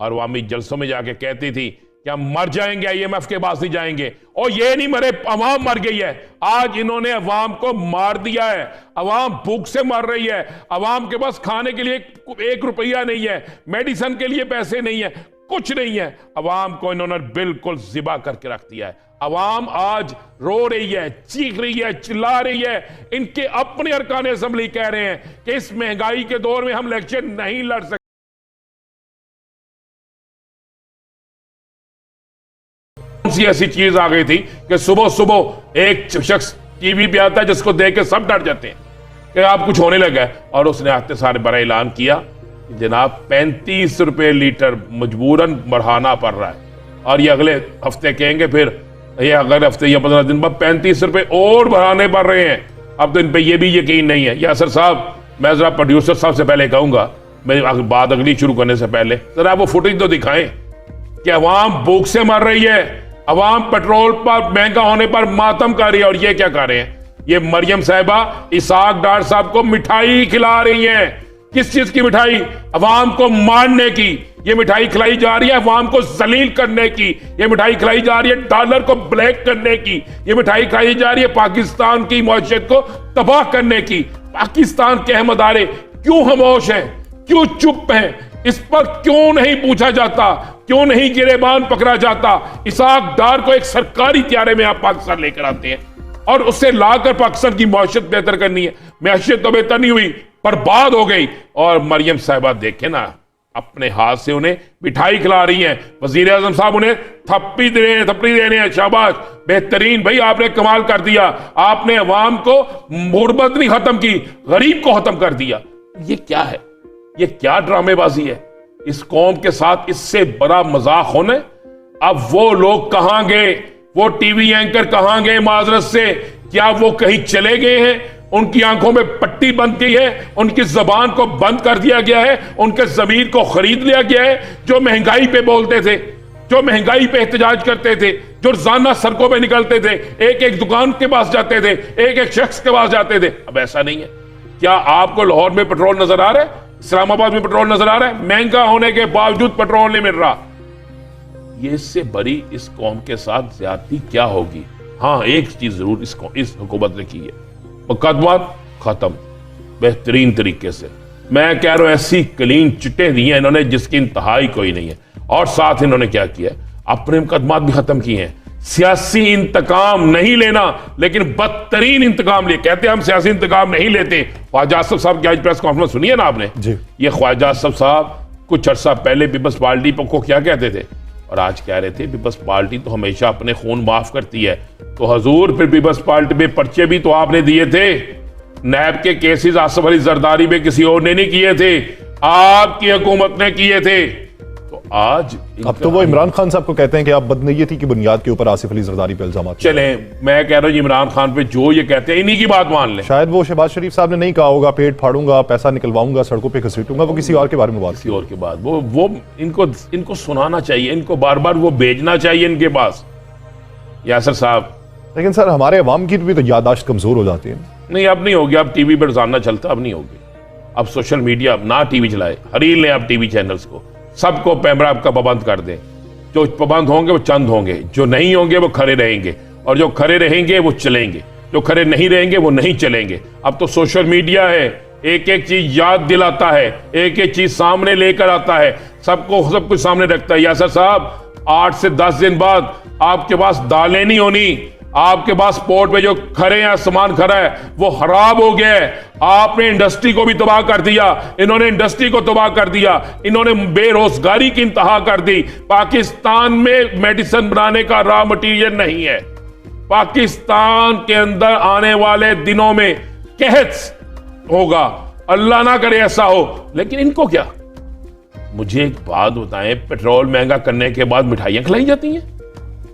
और अवामी जलसों में जाके कहती थी कि हम मर जाएंगे, IMF के पास नहीं जाएंगे। और ये नहीं मरे, अवाम मर गई है। आज इन्होंने अवाम को मार दिया है, अवाम भूख से मर रही है, अवाम के पास खाने के लिए एक रुपया नहीं है, मेडिसिन के लिए पैसे नहीं है, कुछ नहीं है। अवाम को इन्होंने बिल्कुल जिबा करके रख दिया है। अवाम आज रो रही है, चीख रही है, चिल्ला रही है। इनके अपने अरकान असेंबली कह रहे हैं कि इस महंगाई के दौर में हम इलेक्शन नहीं लड़ सकते। सी ऐसी चीज आ गई थी कि सुबह सुबह एक शख्स टीवी पे आता है जिसको देख के सब डर जाते हैं कि आप कुछ होने लगा है, और उसने आते सारे बड़ा ऐलान किया कि जनाब 35 रुपए लीटर मजबूरन बढ़ाना पड़ रहा है, और ये अगले हफ्ते कहेंगे, फिर ये अगले हफ्ते या 15 दिन बाद 35 रुपए और बढ़ाने पड़ रहे हैं। अब तो इन पे ये भी यकीन नहीं है। यासर साहब, मैं जरा प्रोड्यूसर साहब से पहले कहूंगा, मेरी बात अगली शुरू करने से पहले जरा वो फुटेज तो दिखाएं कि अवाम भूख से मर रही है, अवाम पेट्रोल पर महंगा होने पर मातम कर रही है, और ये क्या कर रहे हैं? ये मरियम साहिबा इसाक डार साहब को मिठाई खिला रही हैं। किस चीज की मिठाई? अवाम को मारने की। ये मिठाई खिलाई जा रही है अवाम को जलील करने की। ये मिठाई खिलाई जा रही है डॉलर को ब्लैक करने की। ये मिठाई खिलाई जा रही है पाकिस्तान की मईशत को तबाह करने की। पाकिस्तान के अहमदारे क्यों खामोश हैं, क्यों चुप हैं? इस पर क्यों नहीं पूछा जाता? क्यों नहीं गिरेबान पकड़ा जाता? इसाक डार को एक सरकारी त्यारे में आप पाकिस्तान लेकर आते हैं और उससे लाकर पाकिस्तान की मईशत बेहतर करनी है। मईशत तो बेहतर नहीं हुई, बर्बाद हो गई। और मरियम साहिबा देखे ना, अपने हाथ से उन्हें मिठाई खिला रही हैं। वजीर आजम साहब उन्हें थप्पी दे रहे हैं। शाबाश, बेहतरीन भाई, आपने कमाल कर दिया। आपने अवाम को गुर्बत नहीं खत्म की, गरीब को खत्म कर दिया। ये क्या है? ये क्या ड्रामेबाजी है? इस कौम के साथ इससे बड़ा मजाक होना? अब वो लोग कहां गए? वो टीवी एंकर कहां गए? माजरत से, क्या वो कहीं चले गए हैं? उनकी आंखों में पट्टी बंद की है, उनकी जबान को बंद कर दिया गया है, उनके जमीर को खरीद लिया गया है। जो महंगाई पे बोलते थे, जो महंगाई पे एहतजाज करते थे, जो रोजाना सड़कों पे निकलते थे, एक एक दुकान के पास जाते थे, एक एक शख्स के पास जाते थे, अब ऐसा नहीं है। क्या आपको लाहौर में पेट्रोल नजर आ रहा है? इस्लामाबाद में पेट्रोल नजर आ रहा है? महंगा होने के बावजूद पेट्रोल नहीं मिल रहा। ये इससे बड़ी इस कौम के साथ ज्यादती क्या होगी? हाँ, एक चीज जरूर इस हुकूमत ने की है, मुकदमा खत्म बेहतरीन तरीके से। मैं कह रहा हूं ऐसी क्लीन चिट्टे दी हैं इन्होंने जिसकी इंतहाई कोई नहीं है। और साथ इन्होंने क्या किया? अपने मुकदमात भी खत्म किए हैं। सियासी इंतकाम नहीं लेना, लेकिन बदतरीन इंतकाम लिए। कहते हैं हम सियासी इंतकाम नहीं लेते। ख्वाजा आसिफ साहब की आज प्रेस कॉन्फ्रेंस सुनी है ना आपने जी? ये ख्वाजा आसिफ साहब कुछ अर्सा पहले पीपल्स पार्टी को क्या कहते थे, और आज कह रहे थे पीपल्स पार्टी तो हमेशा अपने खून माफ करती है। तो हजूर, फिर पीपल्स पार्टी में पर्चे भी तो आपने दिए थे। नैब के केसेस आसिफ अली जरदारी में किसी और ने नहीं किए थे, आपकी हुकूमत ने किए थे। तो आज अब तो वो इमरान खान साहब को कहते हैं कि आप बदनीयती की बुनियाद के ऊपर आसिफ अली जरदारी पे इल्जाम। चले, मैं कह रहा हूं इमरान खान पे जो ये कहते हैं इन्हीं की बात मान लें। शायद वो शहबाज शरीफ साहब ने नहीं कहा होगा पेट फाड़ूंगा, पैसा निकलवाऊंगा, सड़कों पे घसीटूंगा, वो किसी और के बारे में बात, किसी और के बाद वो इनको सुनाना चाहिए, इनको बार बार वो भेजना चाहिए इनके पास। यासर साहब, लेकिन सर हमारे अवाम की भी तो याददाश्त कमजोर हो जाती है। नहीं, अब नहीं होगी। अब टीवी पर रोजाना चलता, अब नहीं होगी। अब सोशल मीडिया ना टीवी चलाए, हरील लें अब टीवी चैनल्स को, सबको पैमरा का पाबंद कर दें। जो पाबंद होंगे वो चंद होंगे, जो नहीं होंगे वो खड़े रहेंगे, और जो खड़े रहेंगे वो चलेंगे, जो खड़े नहीं रहेंगे वो नहीं चलेंगे। अब तो सोशल मीडिया है, एक एक चीज याद दिलाता है, एक एक चीज सामने लेकर आता है, सबको सब कुछ सामने रखता है। यासर साहब, 8 से 10 दिन बाद आपके पास दालें नहीं होनी, आपके पास पोर्ट पे जो खरे हैं, सामान खरा है, वो खराब हो गया है। आपने इंडस्ट्री को भी तबाह कर दिया, इन्होंने इंडस्ट्री को तबाह कर दिया, इन्होंने बेरोजगारी की इंतहा कर दी। पाकिस्तान में मेडिसिन बनाने का रॉ मटेरियल नहीं है। पाकिस्तान के अंदर आने वाले दिनों में कहत होगा, अल्लाह ना करे ऐसा हो। लेकिन इनको क्या? मुझे एक बात बताएं, पेट्रोल महंगा करने के बाद मिठाइयां खिलाई जाती हैं?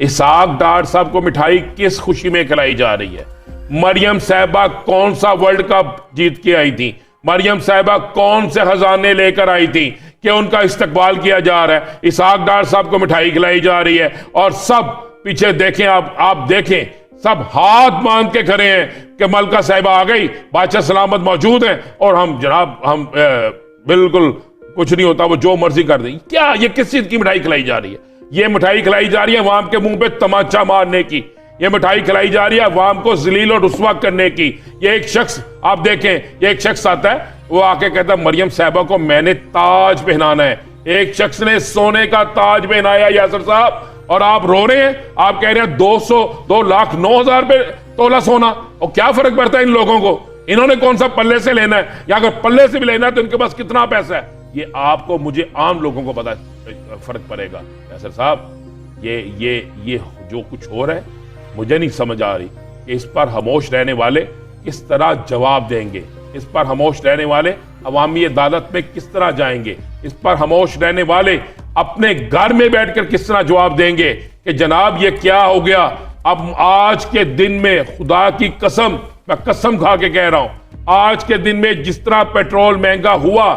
इसाक डार साहब को मिठाई किस खुशी में खिलाई जा रही है? मरियम साहिबा कौन सा वर्ल्ड कप जीत के आई थी? मरियम साहिबा कौन से खजाने लेकर आई थी कि उनका इस्तकबाल किया जा रहा है? इसाक डार साहब को मिठाई खिलाई जा रही है, और सब पीछे देखें, आप देखें, सब हाथ बांध के खड़े हैं कि मलका साहिबा आ गई, बादशाह सलामत मौजूद है, और हम जनाब हम बिल्कुल कुछ नहीं होता, वो जो मर्जी कर देंगे। क्या ये किस चीज की मिठाई खिलाई जा रही है? ये मिठाई खिलाई जा रही है वाम के मुंह पे तमाचा मारने की। ये मिठाई खिलाई जा रही है वाम को जलील और रुस्वा करने की। ये एक शख्स, आप देखें, ये एक शख्स आता है, वो आके कहता है मरियम साहबा को मैंने ताज पहनाना है। एक शख्स ने सोने का ताज पहनाया यासर साहब, और आप रो रहे हैं। आप कह रहे हैं 2,09,000 रुपए तोला सोना। और क्या फर्क पड़ता है इन लोगों को? इन्होंने कौन सा पल्ले से लेना है, या अगर पल्ले से भी लेना है तो इनके पास कितना पैसा है? ये आपको, मुझे, आम लोगों को पता फर्क पड़ेगा। यासर साहब, ये जो कुछ हो रहा है मुझे नहीं समझ आ रही कि इस पर खामोश रहने वाले किस तरह जवाब देंगे। इस पर खामोश रहने वाले अवामी अदालत में किस तरह जाएंगे। इस पर खामोश रहने वाले अपने घर में बैठकर किस तरह जवाब देंगे कि जनाब ये क्या हो गया। अब आज के दिन में खुदा की कसम, मैं कसम खा के कह रहा हूं, आज के दिन में जिस तरह पेट्रोल महंगा हुआ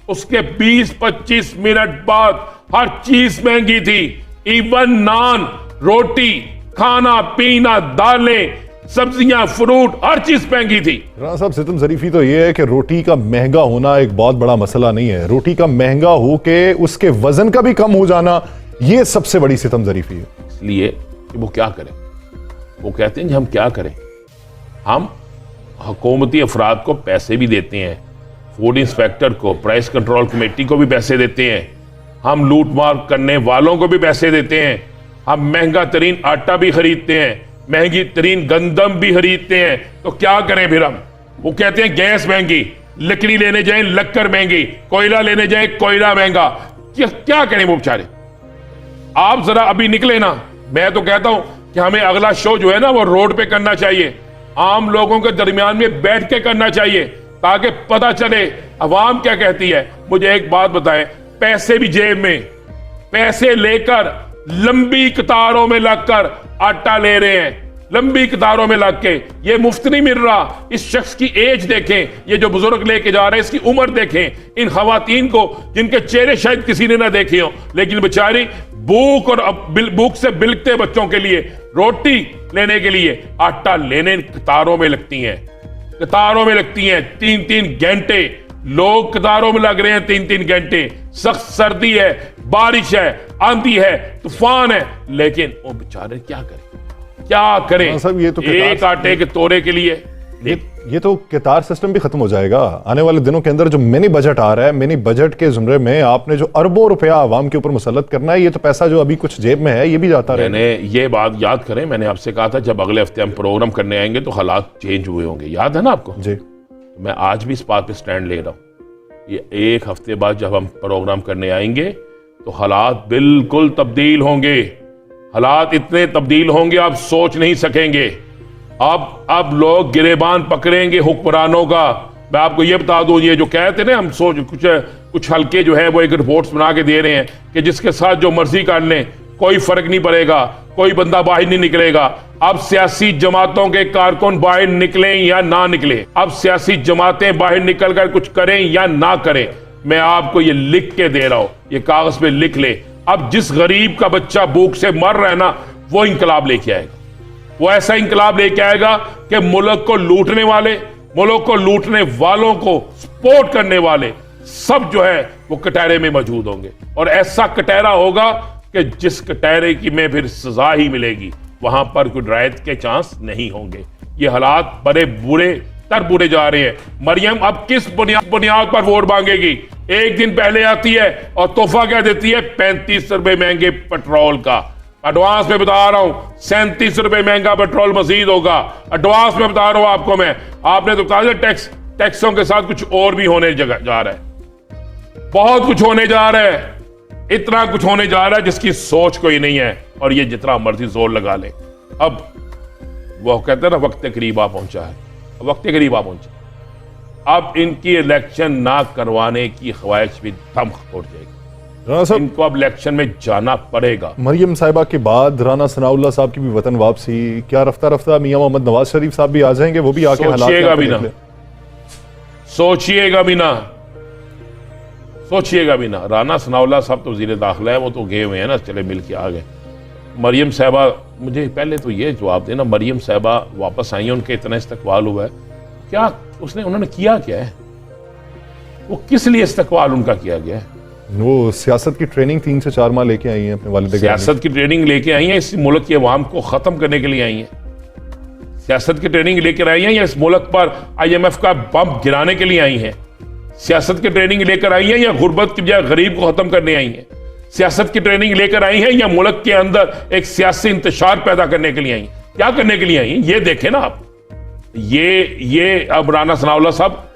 उसके 20-25 मिनट बाद हर चीज महंगी थी। इवन नान, रोटी, खाना पीना, दालें, सब्जियां, फ्रूट, हर चीज महंगी थी। राणा साहब, सितम जरीफी तो यह है कि रोटी का महंगा होना एक बहुत बड़ा मसला नहीं है। रोटी का महंगा हो के उसके वजन का भी कम हो जाना, यह सबसे बड़ी सितम जरीफी है। इसलिए कि वो क्या करें, वो कहते हैं कि हम क्या करें। हम हुकूमती अफराद को पैसे भी देते हैं, फूड इंस्पेक्टर को, प्राइस कंट्रोल कमेटी को भी पैसे देते हैं, हम लूट मार करने वालों को भी पैसे देते हैं, हम महंगा तरीन आटा भी खरीदते हैं, महंगी तरीन गंदम भी खरीदते हैं। तो क्या करें फिर हम? वो कहते हैं गैस महंगी, लकड़ी लेने जाए लक्कर महंगी, कोयला लेने जाए कोयला महंगा। क्या करें वो बेचारे? आप जरा अभी निकले ना, मैं तो कहता हूं कि हमें अगला शो जो है ना वो रोड पे करना चाहिए, आम लोगों के दरमियान में बैठ के करना चाहिए, ताकि पता चले अवाम क्या कहती है। मुझे एक बात बताएं, पैसे भी जेब में, पैसे लेकर लंबी कतारों में लगकर आटा ले रहे हैं, लंबी कतारों में लग के। ये मुफ्त नहीं मिल रहा। इस शख्स की एज देखें, ये जो बुजुर्ग लेके जा रहे हैं इसकी उम्र देखें, इन खवातीन को जिनके चेहरे शायद किसी ने ना देखे हो, लेकिन बेचारी भूख और भूख से बिलकते बच्चों के लिए रोटी लेने के लिए आटा लेने कतारों में लगती हैं, कतारों में लगती हैं। 3-3 घंटे लोग कतारों में लग रहे हैं, 3-3 घंटे। सख्त सर्दी है, बारिश है, आंधी है, तूफान है, लेकिन वो बेचारे क्या करें? साहब, ये तो एक आटे के तोड़े के लिए ये तो कतार सिस्टम भी खत्म हो जाएगा आने वाले दिनों के अंदर। जो मिनी बजट आ रहा है, मिनी बजट के जुमरे में आपने जो अरबों रुपया आवाम के ऊपर मुसल्लत करना है, ये तो पैसा जो अभी कुछ जेब में है ये भी जाता रहे। मैंने ये बात याद करें, मैंने आपसे कहा था जब अगले हफ्ते हम प्रोग्राम करने आएंगे तो हालात चेंज हुए होंगे, याद है ना आपको जी? मैं आज भी इस बात पे स्टैंड ले रहा हूं। ये एक हफ्ते बाद जब हम प्रोग्राम करने आएंगे तो हालात बिल्कुल तब्दील होंगे। हालात इतने तब्दील होंगे आप सोच नहीं सकेंगे। अब लोग गिरेबान पकड़ेंगे हुक्मरानों का। मैं आपको ये बता दूं, ये जो कहते ना हम सोच कुछ हल्के जो है वो एक रिपोर्ट्स बना के दे रहे हैं कि जिसके साथ जो मर्जी कर लें कोई फर्क नहीं पड़ेगा, कोई बंदा बाहर नहीं निकलेगा। अब सियासी जमातों के कारकुन बाहर निकलें या ना निकले, अब सियासी जमातें बाहर निकलकर कुछ करें या ना करें, मैं आपको ये लिख के दे रहा हूं, ये कागज पे लिख ले। अब जिस गरीब का बच्चा भूख से मर रहा है ना, वो इंकलाब लेके आएगा। वो ऐसा इंकलाब लेके आएगा कि मुल्क को लूटने वाले, मुल्क को लूटने वालों को सपोर्ट करने वाले सब जो है वो कटहरे में मौजूद होंगे। और ऐसा कटहरा होगा कि जिस कटहरे की में फिर सजा ही मिलेगी, वहां पर कोई रायत के चांस नहीं होंगे। ये हालात बड़े बुरे जा रहे हैं। मरियम अब किस बुनियाद पर वोट मांगेगी? एक दिन पहले आती है और तोहफा क्या देती है? 35 रुपए महंगे पेट्रोल का। एडवांस में बता रहा हूं 37 रुपए महंगा पेट्रोल मजीद होगा। एडवांस में बता रहा हूं आपको मैं। आपने तो कहा टैक्सों के साथ कुछ और भी होने जा रहा है, बहुत कुछ होने जा रहा है, इतना कुछ होने जा रहा है जिसकी सोच कोई नहीं है। और ये जितना मर्जी जोर लगा ले, अब वो कहते हैं ना वक्त करीब आ पहुंचा है, वक्त करीब आ पहुंचा। अब इनकी इलेक्शन ना करवाने की ख्वाहिश भी दम तोड़ जाएगी। इनको अब इलेक्शन में जाना पड़ेगा। मरियम साहिबा के बाद राना सनाउल्लाह साहब की भी वतन वापसी, क्या रफ्ता रफ्ता मियां मोहम्मद नवाज शरीफ साहब भी आ जाएंगे? वो भी आके सोचिएगा भी ना, सोचिएगा भी ना। राना सनाउल्लाह साहब तो वज़ीर दाखिला है, वो तो गए हुए हैं ना, चले मिल के आ गए। मरियम साहिबा, मुझे पहले तो ये जवाब देना, मरियम साहिबा वापस आई हैं, उनके इतना इस्तकबाल हुआ है, क्या उन्होंने किया क्या है? वो किस लिए इस्तकबाल उनका किया गया है? वो सियासत की ट्रेनिंग 3 से 4 माह लेके आई हैं अपने वालिद के। सियासत की ट्रेनिंग लेके आई हैं, इस मुल्क के अवाम को खत्म करने के लिए आई हैं। सियासत की ट्रेनिंग लेकर आई हैं या इस मुल्क पर IMF का बम गिराने के लिए आई हैं? सियासत की ट्रेनिंग लेकर आई हैं या गुर्बत की बजाय गरीब को खत्म करने आई हैं? सियासत की ट्रेनिंग लेकर आई हैं या मुल्क के अंदर एक सियासी इंतशार पैदा करने के लिए आई हैं? क्या करने के लिए आई हैं ये देखें ना आप। ये अब राना सनाउल्लाह साहब